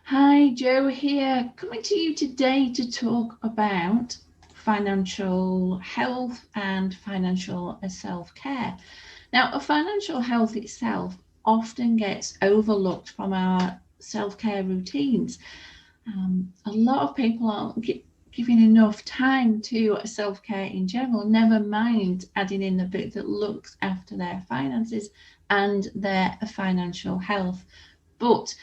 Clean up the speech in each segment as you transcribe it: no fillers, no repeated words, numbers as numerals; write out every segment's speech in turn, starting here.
Hi, Joe here, coming to you today to talk about financial health and financial self-care. Now, financial health itself often gets overlooked from our self-care routines. A lot of people aren't giving enough time to self-care in general, never mind adding in the bit that looks after their finances and their financial health. But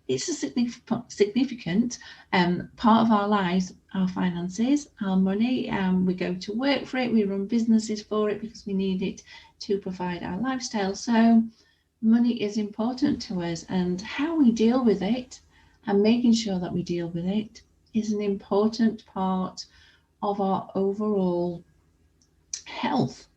it's a significant part of our lives, our finances, our money. We go to work for it, we run businesses for it because we need it to provide our lifestyle. So money is important to us, and how we deal with it and making sure that we deal with it is an important part of our overall health.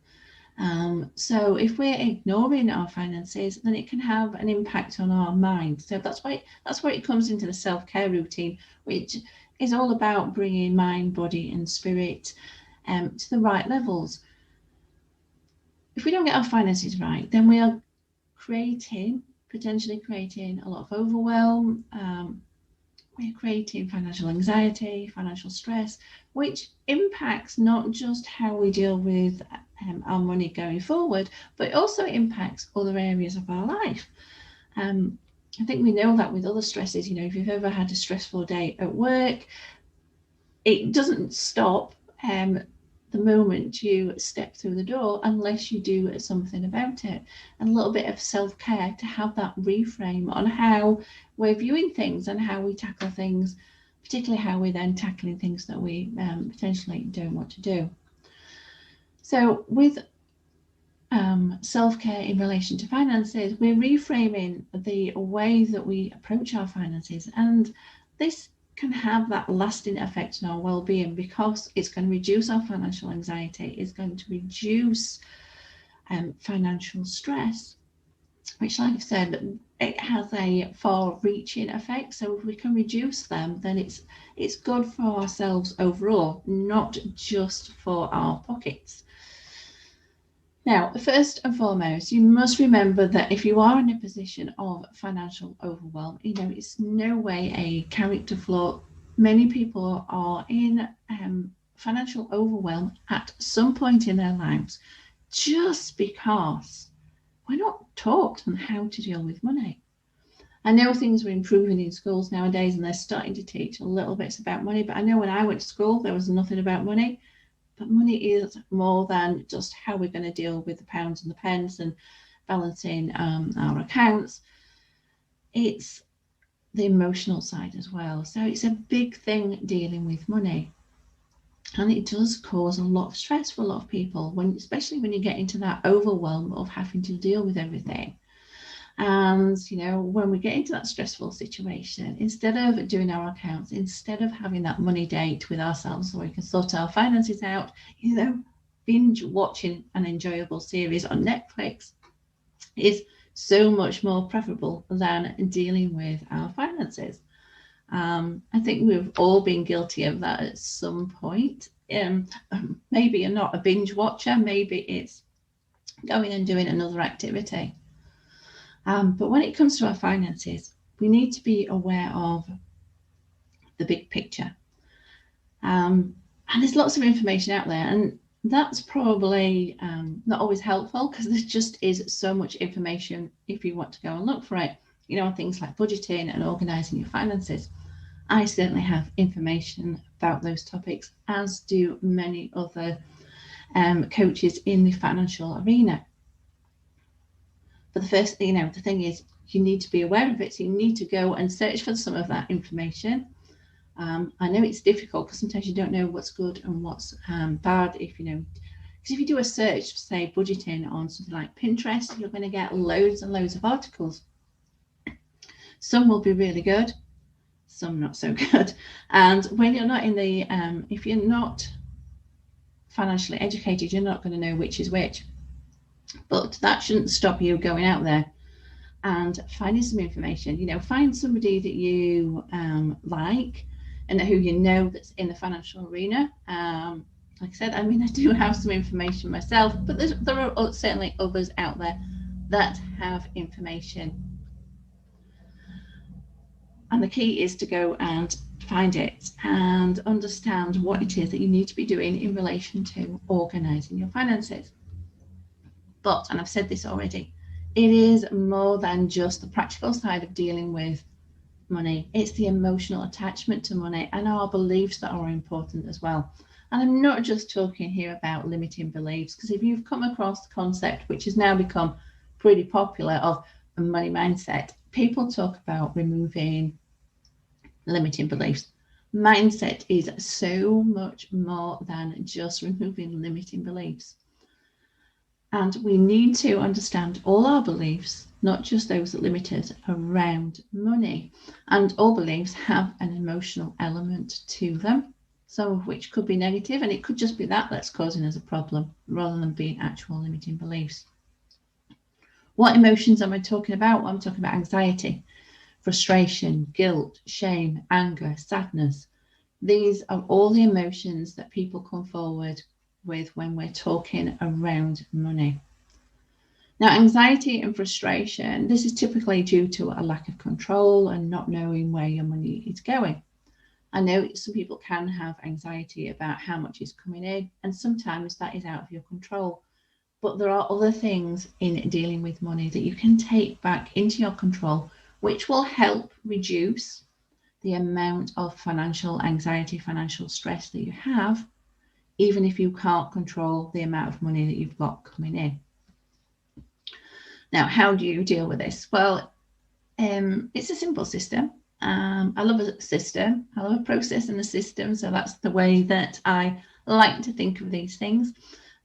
So if we're ignoring our finances, then it can have an impact on our mind. So that's where it comes into the self-care routine, which is all about bringing mind, body, and spirit to the right levels. If we don't get our finances right, then we are potentially creating a lot of overwhelm. We're creating financial anxiety, financial stress, which impacts not just how we deal with our money going forward, but it also impacts other areas of our life. I think we know that with other stresses, if you've ever had a stressful day at work, it doesn't stop the moment you step through the door unless you do something about it. And a little bit of self-care to have that reframe on how we're viewing things and how we tackle things, particularly how we're then tackling things that we potentially don't want to do. So with self-care in relation to finances, we're reframing the way that we approach our finances, and this can have that lasting effect on our well-being because it's going to reduce our financial anxiety, it's going to reduce financial stress, which, like I said, it has a far-reaching effect. So if we can reduce them, then it's good for ourselves overall, not just for our pockets. Now, first and foremost, you must remember that if you are in a position of financial overwhelm, it's no way a character flaw. Many people are in financial overwhelm at some point in their lives just because we're not taught on how to deal with money. I know things are improving in schools nowadays and they're starting to teach a little bit about money, but I know when I went to school, there was nothing about money. But money is more than just how we're going to deal with the pounds and the pence and balancing our accounts. It's the emotional side as well. So it's a big thing dealing with money. And it does cause a lot of stress for a lot of people, especially when you get into that overwhelm of having to deal with everything. And when we get into that stressful situation, instead of doing our accounts, instead of having that money date with ourselves so we can sort our finances out, binge watching an enjoyable series on Netflix is so much more preferable than dealing with our finances. I think we've all been guilty of that at some point. Maybe you're not a binge watcher, maybe it's going and doing another activity. But when it comes to our finances, we need to be aware of the big picture. And there's lots of information out there, and that's probably not always helpful because there just is so much information if you want to go and look for it, on things like budgeting and organising your finances. I certainly have information about those topics, as do many other coaches in the financial arena. But the first, the thing is, you need to be aware of it. So you need to go and search for some of that information. I know it's difficult because sometimes you don't know what's good and what's bad. Because if you do a search, say budgeting on something like Pinterest, you're going to get loads and loads of articles. Some will be really good, some not so good. And when you're not if you're not financially educated, you're not going to know which is which. But that shouldn't stop you going out there and finding some information. Find somebody that you like and who that's in the financial arena. Like I said, I do have some information myself, but there are certainly others out there that have information. And the key is to go and find it and understand what it is that you need to be doing in relation to organising your finances. But, and I've said this already, it is more than just the practical side of dealing with money. It's the emotional attachment to money and our beliefs that are important as well. And I'm not just talking here about limiting beliefs, because if you've come across the concept, which has now become pretty popular, of a money mindset, people talk about removing limiting beliefs. Mindset is so much more than just removing limiting beliefs. And we need to understand all our beliefs, not just those that limit us, around money. And all beliefs have an emotional element to them, some of which could be negative, and it could just be that that's causing us a problem rather than being actual limiting beliefs. What emotions am I talking about? Well, I'm talking about anxiety, frustration, guilt, shame, anger, sadness. These are all the emotions that people come forward with when we're talking around money. Now, anxiety and frustration, this is typically due to a lack of control and not knowing where your money is going. I know some people can have anxiety about how much is coming in, and sometimes that is out of your control. But there are other things in dealing with money that you can take back into your control, which will help reduce the amount of financial anxiety, financial stress that you have, even if you can't control the amount of money that you've got coming in. Now, how do you deal with this? Well, it's a simple system. I love a system. I love a process and a system. So that's the way that I like to think of these things.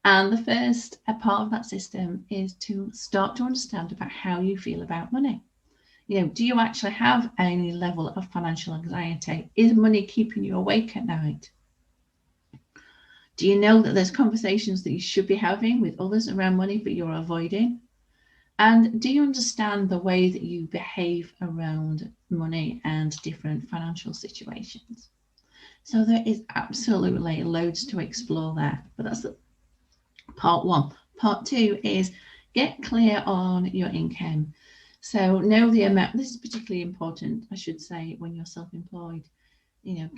And the first part of that system is to start to understand about how you feel about money. You know, do you actually have any level of financial anxiety? Is money keeping you awake at night? Do you know that there's conversations that you should be having with others around money, but you're avoiding? And do you understand the way that you behave around money and different financial situations? So there is absolutely loads to explore there, but that's part one. Part two is get clear on your income. So know the amount. This is particularly important, I should say, when you're self-employed. You know,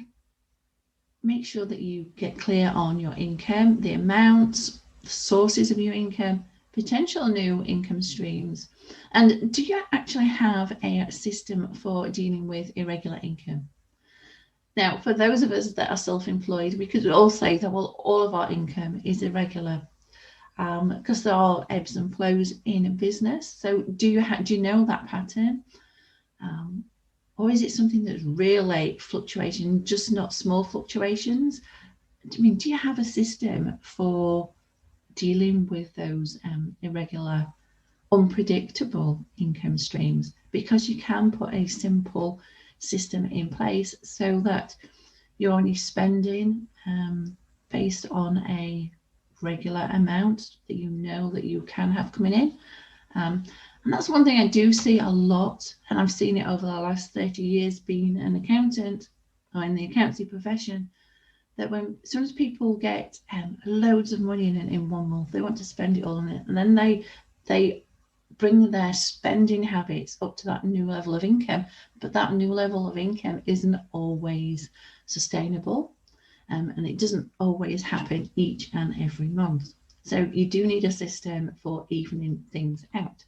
make sure that you get clear on your income, the amounts, the sources of your income, potential new income streams. And do you actually have a system for dealing with irregular income? Now, for those of us that are self-employed, we could all say that, well, all of our income is irregular because there are ebbs and flows in a business. So do you know that pattern? Or is it something that's really fluctuating, just not small fluctuations? I mean, do you have a system for dealing with those irregular, unpredictable income streams? Because you can put a simple system in place so that you're only spending based on a regular amount that you know that you can have coming in. And that's one thing I do see a lot, and I've seen it over the last 30 years being an accountant or in the accountancy profession, that when as soon as people get loads of money in 1 month, they want to spend it all on it, and then they bring their spending habits up to that new level of income, but that new level of income isn't always sustainable, and it doesn't always happen each and every month. So you do need a system for evening things out.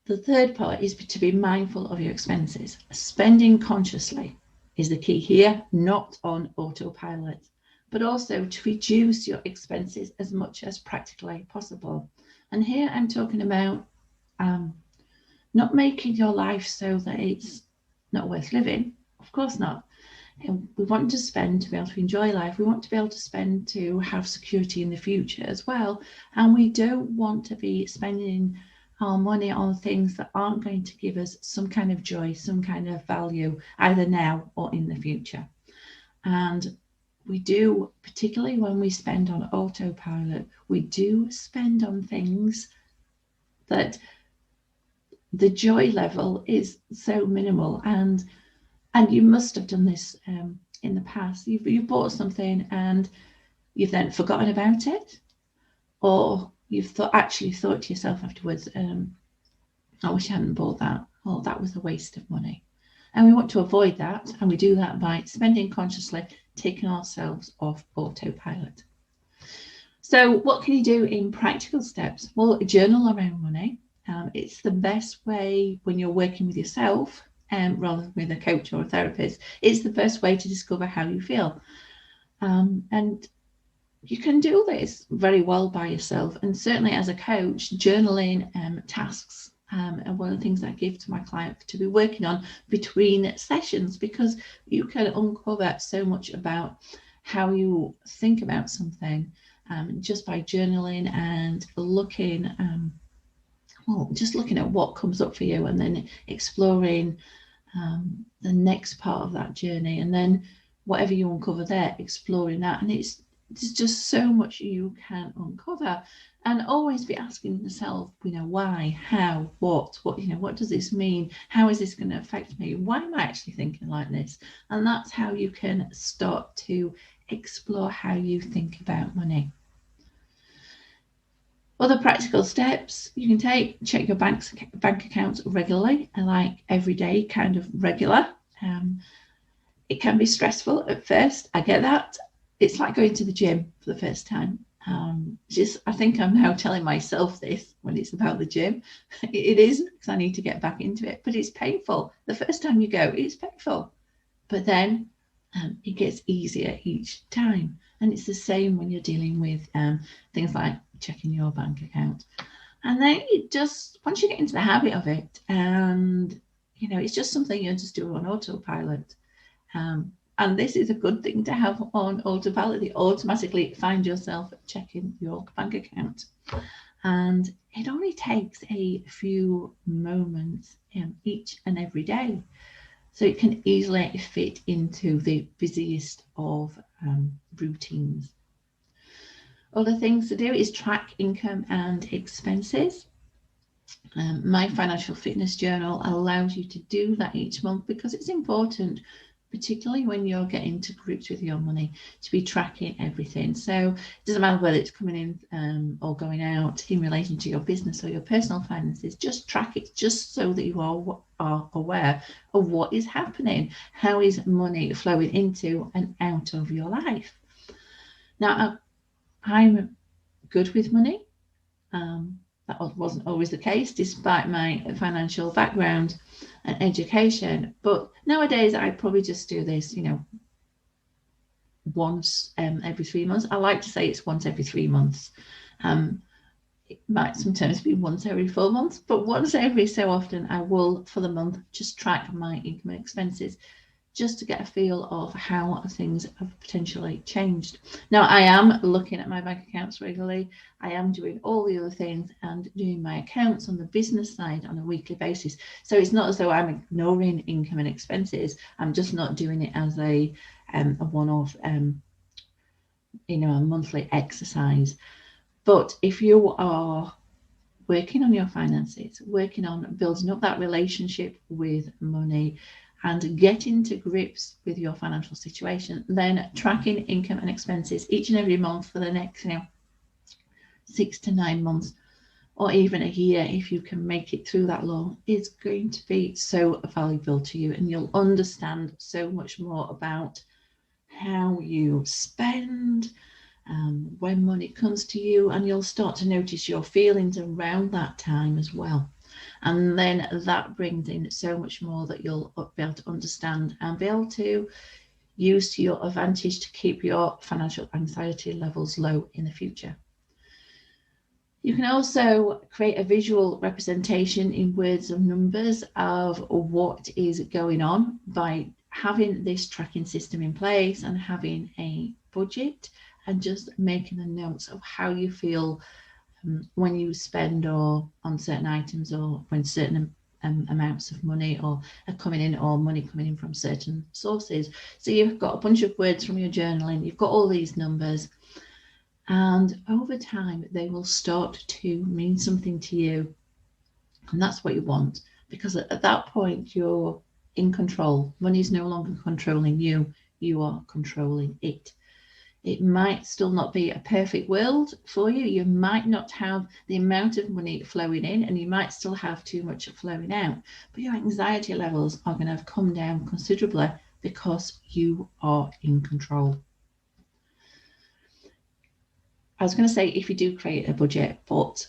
The third part is to be mindful of your expenses. Spending consciously is the key here, not on autopilot, but also to reduce your expenses as much as practically possible. And here I'm talking about not making your life so that it's not worth living. Of course not. And we want to spend to be able to enjoy life. We want to be able to spend to have security in the future as well. And we don't want to be spending our money on things that aren't going to give us some kind of joy, some kind of value, either now or in the future. And we do, particularly when we spend on autopilot, we do spend on things that the joy level is so minimal. And you must have done this in the past. You've bought something and you've then forgotten about it, or you've actually thought to yourself afterwards, I wish I hadn't bought that. oh, that was a waste of money. And we want to avoid that. And we do that by spending consciously, taking ourselves off autopilot. So what can you do in practical steps? Well, journal around money. It's the best way when you're working with yourself rather than with a coach or a therapist. It's the best way to discover how you feel. And you can do this very well by yourself. And certainly as a coach, journaling tasks are one of the things I give to my client to be working on between sessions, because you can uncover so much about how you think about something just by journaling and looking, just looking at what comes up for you and then exploring the next part of that journey, and then whatever you uncover there, exploring that. And there's just so much you can uncover, and always be asking yourself, why, how, what does this mean? How is this going to affect me? Why am I actually thinking like this? And that's how you can start to explore how you think about money. Other practical steps you can take: check your bank accounts regularly, and like every day, kind of regular. It can be stressful at first. I get that. It's like going to the gym for the first time. I think I'm now telling myself this when it's about the gym. It is, because I need to get back into it, but it's painful. The first time you go, it's painful, but then it gets easier each time. And it's the same when you're dealing with things like checking your bank account. And then once you get into the habit of it, and it's just something you just do on autopilot. And this is a good thing to have on autopilot. You automatically find yourself checking your bank account. And it only takes a few moments each and every day. So it can easily fit into the busiest of routines. Other things to do is track income and expenses. My financial fitness journal allows you to do that each month, because it's important, particularly when you're getting to grips with your money, to be tracking everything. So it doesn't matter whether it's coming in or going out in relation to your business or your personal finances. Just track it, just so that you are aware of what is happening. How is money flowing into and out of your life? Now, I'm good with money. That wasn't always the case, despite my financial background and education. But nowadays, I probably just do this, once every 3 months. I like to say it's once every 3 months. It might sometimes be once every 4 months, but once every so often, I will, for the month, just track my income and expenses, just to get a feel of how things have potentially changed. Now, I am looking at my bank accounts regularly. I am doing all the other things and doing my accounts on the business side on a weekly basis. So it's not as though I'm ignoring income and expenses. I'm just not doing it as a one-off, a monthly exercise. But if you are working on your finances, working on building up that relationship with money, and getting to grips with your financial situation, then tracking income and expenses each and every month for the next 6 to 9 months, or even a year, if you can make it through that long, is going to be so valuable to you. And you'll understand so much more about how you spend, when money comes to you, and you'll start to notice your feelings around that time as well. And then that brings in so much more that you'll be able to understand and be able to use to your advantage to keep your financial anxiety levels low in the future. You can also create a visual representation in words and numbers of what is going on by having this tracking system in place and having a budget, and just making the notes of how you feel when you spend or on certain items, or when certain amounts of money are coming in, or money coming in from certain sources. So you've got a bunch of words from your journaling, you've got all these numbers, and over time they will start to mean something to you. And that's what you want, because at that point you're in control. Money is no longer controlling you, you are controlling it. It might still not be a perfect world for you. You might not have the amount of money flowing in, and you might still have too much flowing out. But your anxiety levels are going to have come down considerably because you are in control. I was going to say, if you do create a budget, but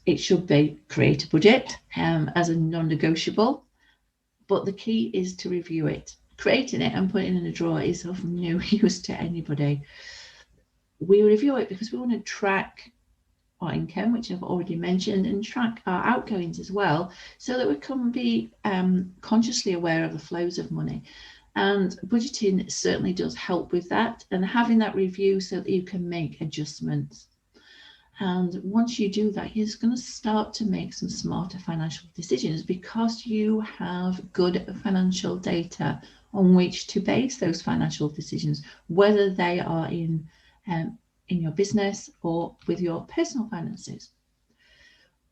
it should be create a budget as a non-negotiable. But the key is to review it. Creating it and putting it in a drawer is of no use to anybody. We review it because we want to track our income, which I've already mentioned, and track our outgoings as well, so that we can be consciously aware of the flows of money. And budgeting certainly does help with that, and having that review so that you can make adjustments. And once you do that, you're going to start to make some smarter financial decisions because you have good financial data on which to base those financial decisions, whether they are in your business or with your personal finances.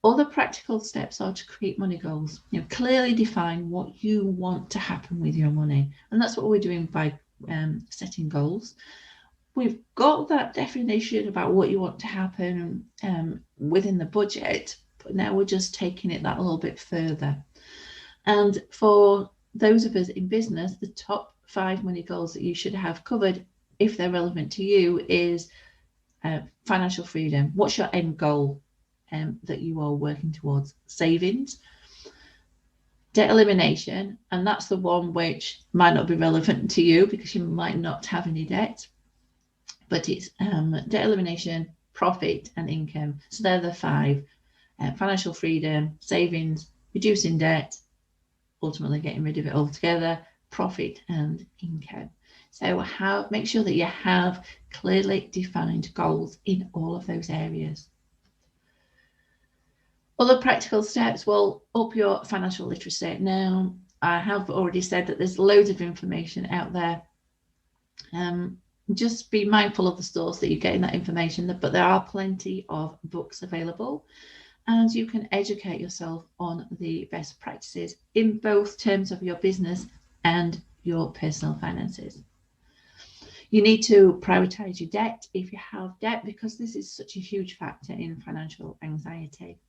Other practical steps are to create money goals. Clearly define what you want to happen with your money, and that's what we're doing by setting goals. We've got that definition about what you want to happen within the budget, but now we're just taking it that a little bit further. And for those of us in business, the top 5 money goals that you should have covered, if they're relevant to you, is financial freedom. What's your end goal that you are working towards? Savings, debt elimination, and that's the one which might not be relevant to you because you might not have any debt. But it's debt elimination, profit, and income. So they're the 5. Financial freedom, savings, reducing debt, ultimately getting rid of it altogether, profit, and income. So make sure that you have clearly defined goals in all of those areas. Other practical steps, well, up your financial literacy. Now, I have already said that there's loads of information out there. Just be mindful of the source that you're getting that information, but there are plenty of books available, and you can educate yourself on the best practices in both terms of your business and your personal finances. You need to prioritize your debt if you have debt, because this is such a huge factor in financial anxiety.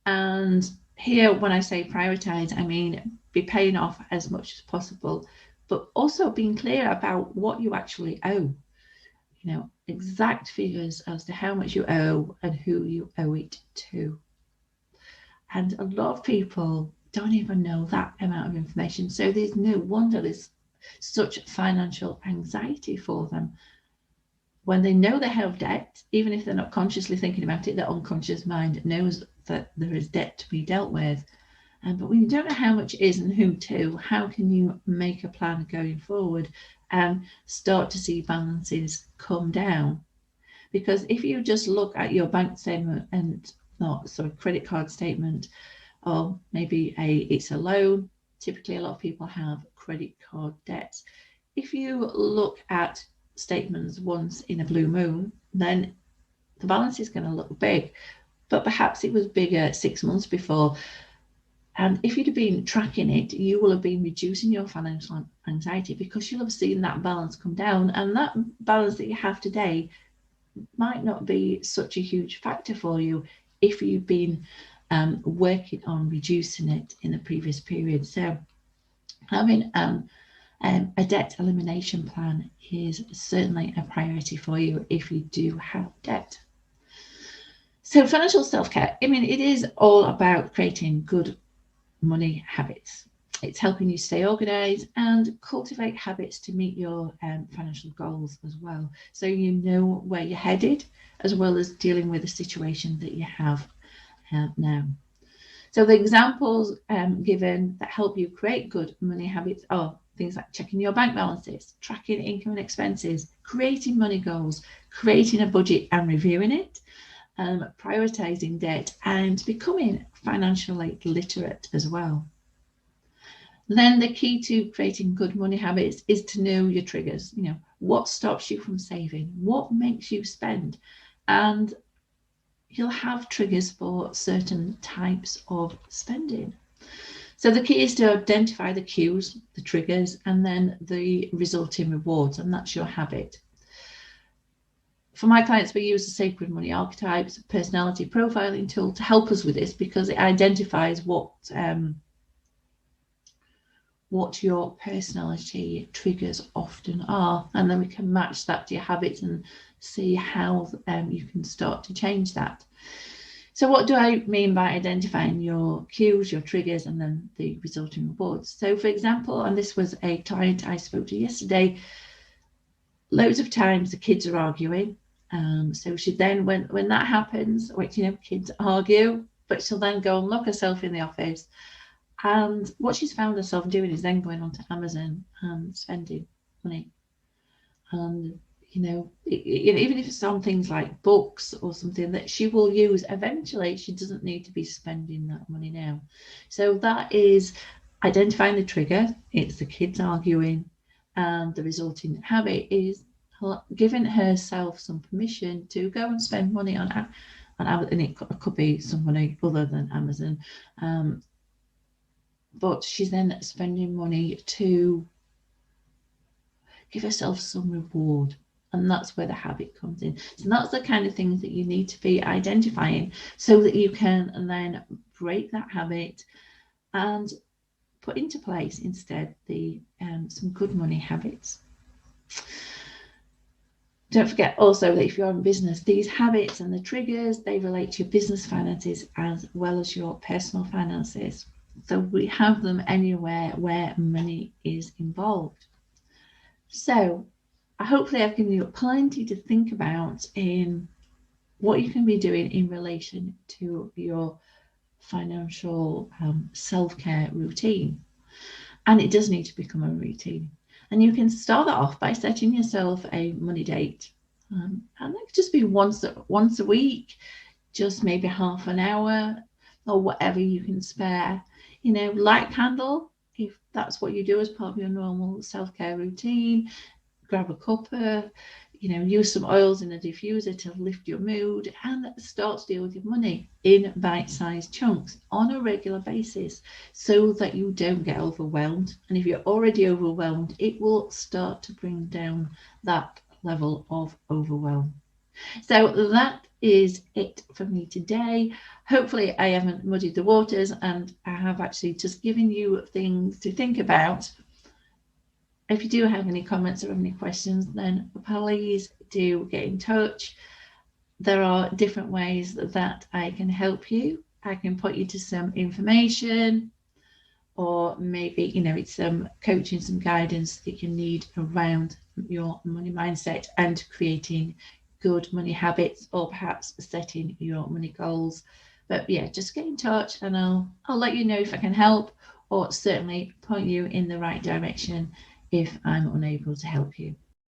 And here, when I say prioritize, I mean be paying off as much as possible, but also being clear about what you actually owe. Exact figures as to how much you owe and who you owe it to. And a lot of people don't even know that amount of information. So there's no wonder there's such financial anxiety for them. When they know they have debt, even if they're not consciously thinking about it, their unconscious mind knows that there is debt to be dealt with. But when you don't know how much it is and who to, how can you make a plan going forward and start to see balances come down? Because if you just look at your bank statement and credit card statement, or maybe it's a loan, typically a lot of people have credit card debts. If you look at statements once in a blue moon, then the balance is going to look big, but perhaps it was bigger 6 months before. And if you'd have been tracking it, you will have been reducing your financial anxiety because you'll have seen that balance come down, and that balance that you have today might not be such a huge factor for you if you've been working on reducing it in the previous period. So having a debt elimination plan is certainly a priority for you if you do have debt. So financial self-care, it is all about creating good money habits. It's helping you stay organized and cultivate habits to meet your financial goals as well. So you know where you're headed, as well as dealing with the situation that you have now. So the examples given that help you create good money habits are things like checking your bank balances, tracking income and expenses, creating money goals, creating a budget and reviewing it, prioritizing debt, and becoming financially literate as well. Then the key to creating good money habits is to know your triggers. What stops you from saving? What makes you spend? And you'll have triggers for certain types of spending. So the key is to identify the cues, the triggers, and then the resulting rewards, and that's your habit. For my clients, we use the Sacred Money Archetypes personality profiling tool to help us with this, because it identifies what your personality triggers often are, and then we can match that to your habits and see how you can start to change that. So what do I mean by identifying your cues, your triggers, and then the resulting rewards? So for example, and this was a client I spoke to yesterday, loads of times the kids are arguing. So she then, when that happens, which, kids argue, but she'll then go and lock herself in the office. And what she's found herself doing is then going onto Amazon and spending money. And, even if it's on things like books or something that she will use eventually, she doesn't need to be spending that money now. So that is identifying the trigger. It's the kids arguing, and the resulting habit is giving herself some permission to go and spend money on Amazon. And it could be somebody other than Amazon. But she's then spending money to give herself some reward. And that's where the habit comes in. So that's the kind of things that you need to be identifying, so that you can then break that habit and put into place instead some good money habits. Don't forget also that if you're in business, these habits and the triggers, they relate to your business finances as well as your personal finances. So we have them anywhere where money is involved. So hopefully I've given you plenty to think about in what you can be doing in relation to your financial self-care routine. And it does need to become a routine. And you can start that off by setting yourself a money date. And that could just be once a week, just maybe half an hour or whatever you can spare. Light candle, if that's what you do as part of your normal self-care routine. Grab a cuppa, use some oils in a diffuser to lift your mood, and start to deal with your money in bite-sized chunks on a regular basis, so that you don't get overwhelmed. And if you're already overwhelmed, it will start to bring down that level of overwhelm. So that is it for me today. Hopefully I haven't muddied the waters, and I have actually just given you things to think about. If you do have any comments or any questions, then please do get in touch. There are different ways that I can help you. I can put you to some information, or maybe, it's some coaching, some guidance that you need around your money mindset and creating good money habits, or perhaps setting your money goals. But yeah, just get in touch and I'll let you know if I can help, or certainly point you in the right direction if I'm unable to help you.